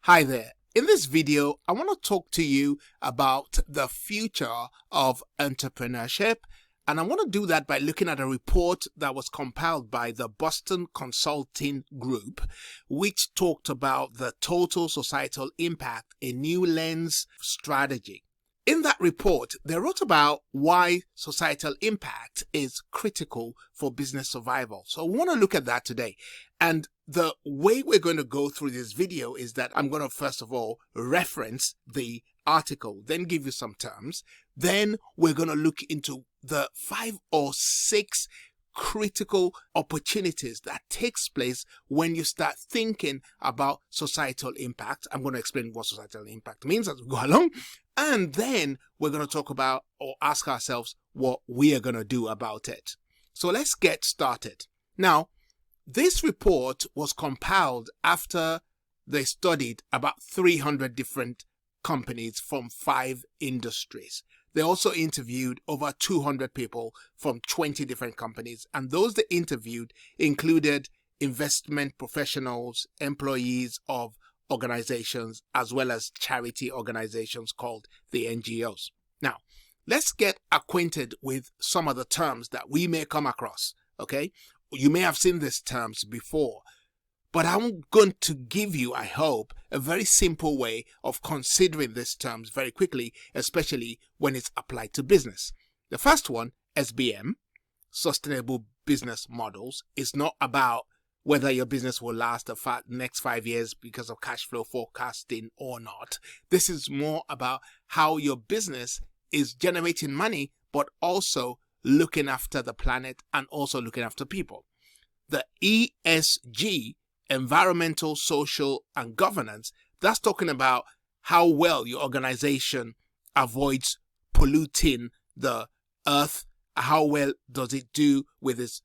Hi there. In this video, I want to talk to you about the future of entrepreneurship. And I want to do that by looking at a report that was compiled by the Boston Consulting Group, which talked about the total societal impact, a new lens strategy. In that report, they wrote about why societal impact is critical for business survival. So I want to look at that today. And the way we're going to go through this video is that I'm going to first of all reference the article, then give you some terms. Then we're going to look into the 5 or 6 critical opportunities that takes place when you start thinking about societal impact. I'm going to explain what societal impact means as we go along. And then we're going to talk about or ask ourselves what we are going to do about it. So let's get started. Now, this report was compiled after they studied about 300 different companies from 5 industries. They also interviewed over 200 people from 20 different companies. And those they interviewed included investment professionals, employees of organizations, as well as charity organizations called the NGOs. Now, let's get acquainted with some of the terms that we may come across, okay? You may have seen these terms before, but I'm going to give you, I hope, a very simple way of considering these terms very quickly, especially when it's applied to business. The first one, SBM, Sustainable Business Models, is not about whether your business will last the next 5 years because of cash flow forecasting or not. This is more about how your business is generating money, but also looking after the planet and also looking after people. The ESG, environmental, social, and governance, that's talking about how well your organization avoids polluting the earth, how well does it do with its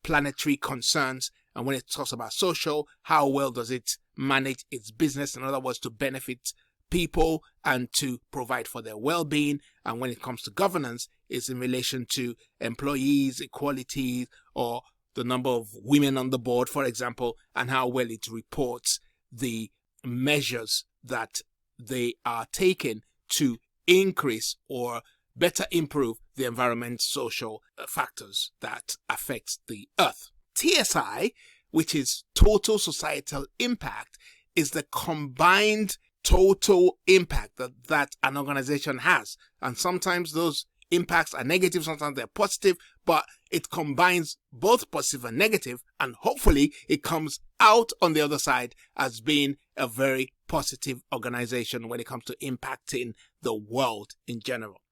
planetary concerns, and when it talks about social, how well does it manage its business, in other words, to benefit people and to provide for their well-being. And when it comes to governance, it's in relation to employees, equality, or the number of women on the board, for example, and how well it reports the measures that they are taking to increase or better improve the environment, social factors that affect the earth. TSI, which is total societal impact, is the combined total impact that an organization has. And sometimes those impacts are negative, sometimes they're positive, but it combines both positive and negative, and hopefully it comes out on the other side as being a very positive organization when it comes to impacting the world in general.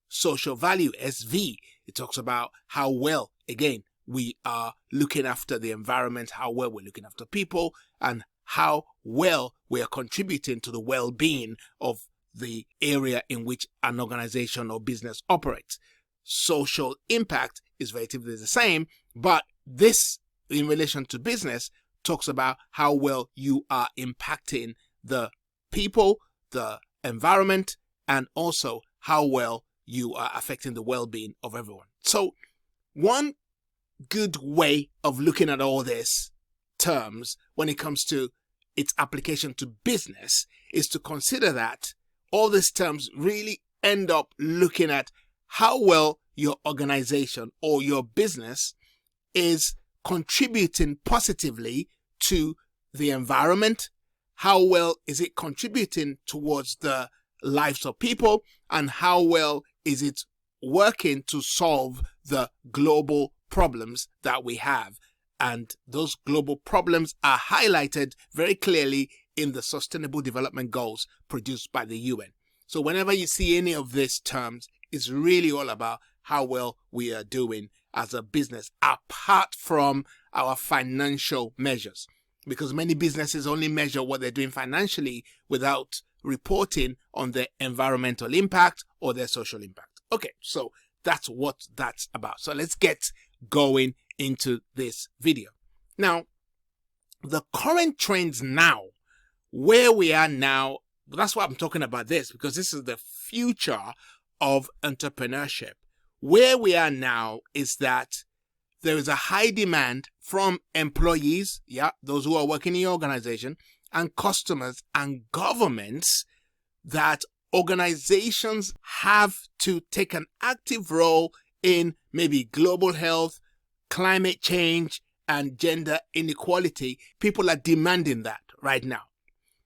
Social value, SV, it talks about how well, again, we are looking after the environment, how well we're looking after people, and how well we are contributing to the well-being of the area in which an organization or business operates. Social impact is relatively the same, but this, in relation to business, talks about how well you are impacting the people, the environment, and also how well you are affecting the well-being of everyone. So one good way of looking at all these terms when it comes to its application to business is to consider that all these terms really end up looking at how well your organization or your business is contributing positively to the environment, how well is it contributing towards the lives of people, and how well is it working to solve the global problems that we have. And those global problems are highlighted very clearly in the Sustainable Development Goals produced by the UN. So whenever you see any of these terms, it's really all about how well we are doing as a business, apart from our financial measures. Because many businesses only measure what they're doing financially without reporting on their environmental impact or their social impact. Okay, so that's what that's about. So let's get going into this video. Now, the current trends now, where we are now, that's why I'm talking about this, because this is the future of entrepreneurship. Where we are now is that there is a high demand from employees, those who are working in your organization, and customers and governments that organizations have to take an active role in maybe global health, climate change, and gender inequality. People are demanding that right now.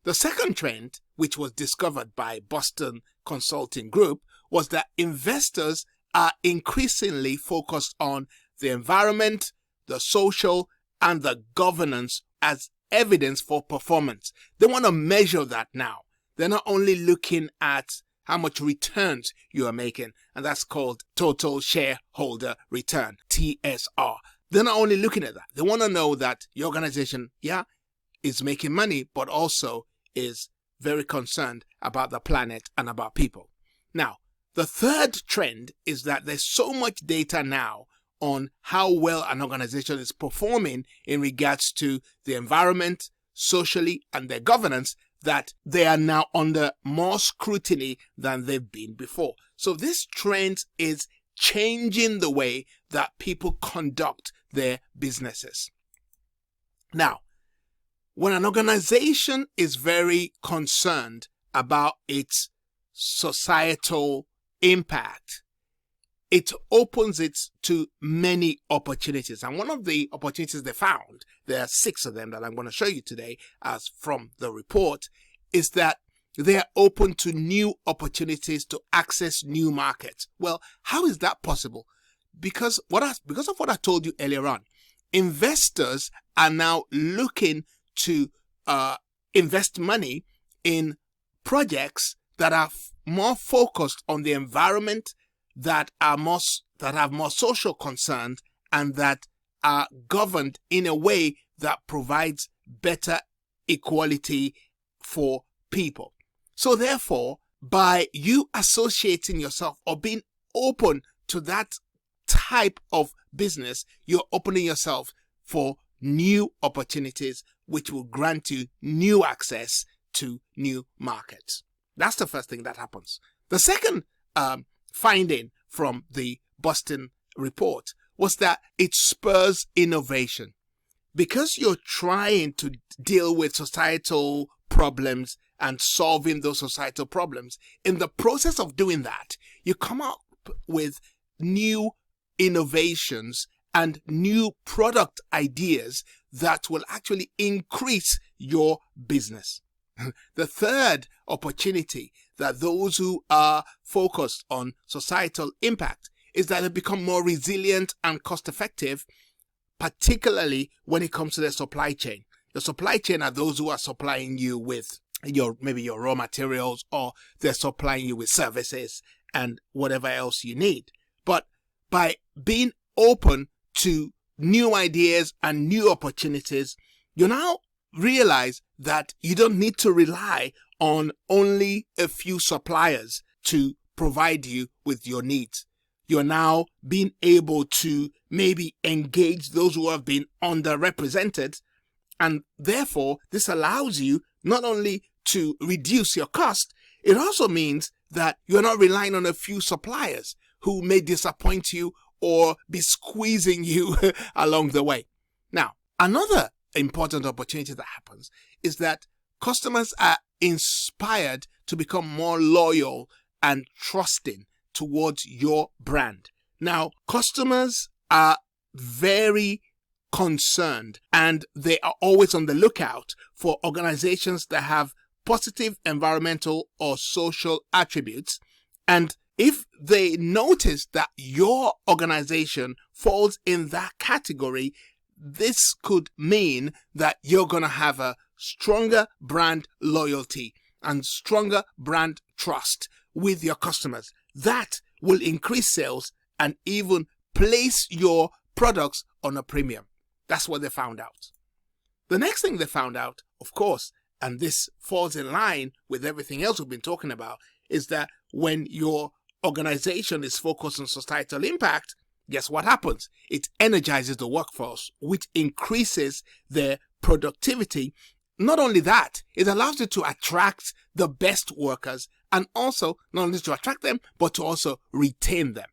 The second trend, which was discovered by Boston Consulting Group, was that investors are increasingly focused on the environment, the social, and the governance as evidence for performance. They want to measure that now. They're not only looking at how much returns you are making, and that's called total shareholder return, TSR. They're not only looking at that. They want to know that your organization, is making money, but also is very concerned about the planet and about people. Now, the third trend is that there's so much data now on how well an organization is performing in regards to the environment, socially, and their governance, that they are now under more scrutiny than they've been before. So this trend is changing the way that people conduct their businesses. Now, when an organization is very concerned about its societal impact, it opens it to many opportunities. And one of the opportunities they found, there are 6 of them that I'm going to show you today as from the report, is that they are open to new opportunities to access new markets. Well, how is that possible? Because of what I told you earlier on, investors are now looking to invest money in projects that are more focused on the environment, that have more social concerns, and that are governed in a way that provides better equality for people. So therefore, by you associating yourself or being open to that type of business, you're opening yourself for new opportunities, which will grant you new access to new markets. That's the first thing that happens. The second finding from the Boston report was that it spurs innovation. Because you're trying to deal with societal problems and solving those societal problems, in the process of doing that, you come up with new innovations and new product ideas that will actually increase your business. The third opportunity that those who are focused on societal impact is that they become more resilient and cost effective, particularly when it comes to their supply chain. The supply chain are those who are supplying you with maybe your raw materials, or they're supplying you with services and whatever else you need. But by being open to new ideas and new opportunities, you now realize that you don't need to rely on only a few suppliers to provide you with your needs. You're now being able to maybe engage those who have been underrepresented, and therefore this allows you not only to reduce your cost, it also means that you're not relying on a few suppliers who may disappoint you or be squeezing you along the way. Now, another important opportunity that happens is that customers are inspired to become more loyal and trusting towards your brand. Now, customers are very concerned and they are always on the lookout for organizations that have positive environmental or social attributes. And if they notice that your organization falls in that category, this could mean that you're going to have a stronger brand loyalty and stronger brand trust with your customers. That will increase sales and even place your products on a premium. That's what they found out. The next thing they found out, of course, and this falls in line with everything else we've been talking about, is that when your organization is focused on societal impact, guess what happens? It energizes the workforce, which increases their productivity. Not only that, it allows you to attract the best workers, and also not only to attract them, but to also retain them.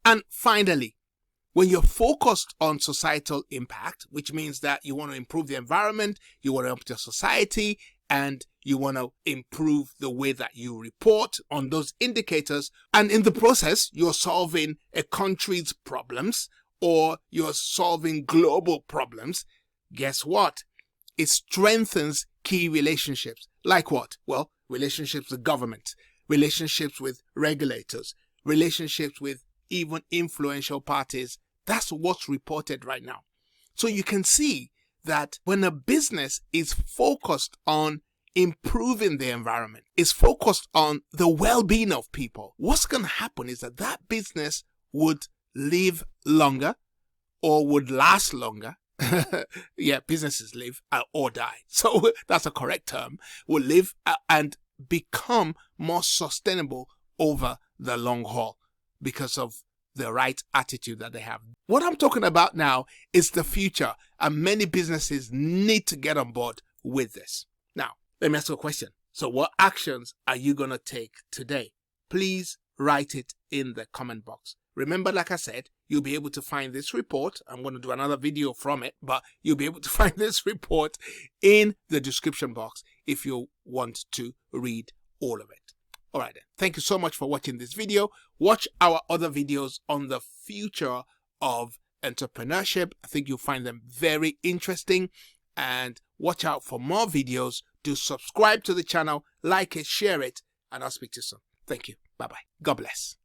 And finally, When you're focused on societal impact, which means that you want to improve the environment, you want to help your society, and you want to improve the way that you report on those indicators, and in the process, you're solving a country's problems or you're solving global problems, guess what? It strengthens key relationships. Like what? Well, relationships with government, relationships with regulators, relationships with even influential parties. That's what's reported right now. So you can see that when a business is focused on improving the environment, is focused on the well-being of people, what's going to happen is that that business would live longer or would last longer. Yeah, businesses live or die. So that's a correct term. Will live and become more sustainable over the long haul because of the right attitude that they have. What I'm talking about now is the future, and many businesses need to get on board with this. Now, let me ask you a question. So what actions are you going to take today? Please write it in the comment box. Remember, like I said, you'll be able to find this report. I'm going to do another video from it, but you'll be able to find this report in the description box if you want to read all of it. All right, then. Thank you so much for watching this video. Watch our other videos on the future of entrepreneurship. I think you'll find them very interesting. And watch out for more videos. Do subscribe to the channel, like it, share it, and I'll speak to you soon. Thank you. Bye-bye. God bless.